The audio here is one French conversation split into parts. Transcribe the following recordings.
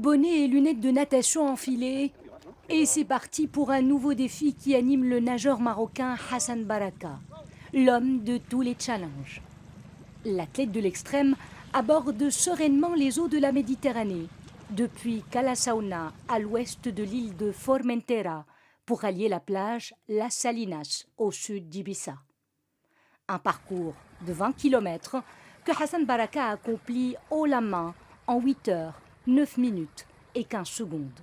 bonnet et lunettes de natation enfilées, et c'est parti pour un nouveau défi qui anime le nageur marocain Hassan Baraka, l'homme de tous les challenges. L'athlète de l'extrême aborde sereinement les eaux de la Méditerranée, depuis Cala Sauna, à l'ouest de l'île de Formentera, pour allier la plage Las Salinas, au sud d'Ibiza. Un parcours de 20 km que Hassan Baraka accomplit haut la main en 8 heures, 9 minutes et 15 secondes.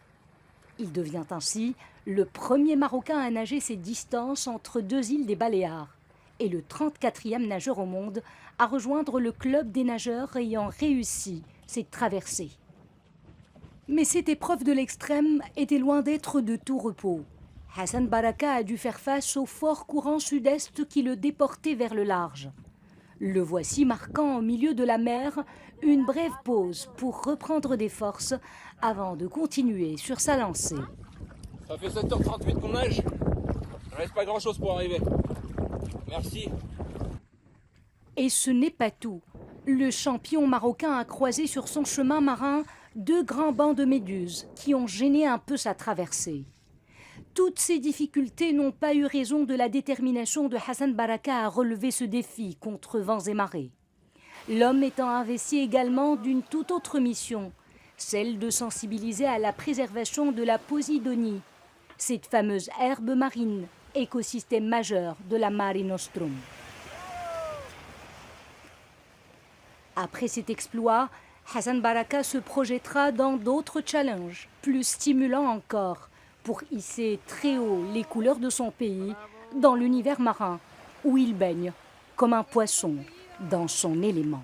Il devient ainsi le premier Marocain à nager ces distances entre deux îles des Baléares et le 34e nageur au monde à rejoindre le club des nageurs ayant réussi cette traversée. Mais cette épreuve de l'extrême était loin d'être de tout repos. Hassan Baraka a dû faire face au fort courant sud-est qui le déportait vers le large. Le voici marquant au milieu de la mer une brève pause pour reprendre des forces avant de continuer sur sa lancée. Ça fait 7h38 qu'on nage. Il ne reste pas grand chose pour arriver. Merci. Et ce n'est pas tout. Le champion marocain a croisé sur son chemin marin deux grands bancs de méduses qui ont gêné un peu sa traversée. Toutes ces difficultés n'ont pas eu raison de la détermination de Hassan Baraka à relever ce défi contre vents et marées. L'homme étant investi également d'une toute autre mission, celle de sensibiliser à la préservation de la posidonie, cette fameuse herbe marine, écosystème majeur de la Mare Nostrum. Après cet exploit, Hassan Baraka se projettera dans d'autres challenges, plus stimulants encore, pour hisser très haut les couleurs de son pays dans l'univers marin, où il baigne comme un poisson dans son élément.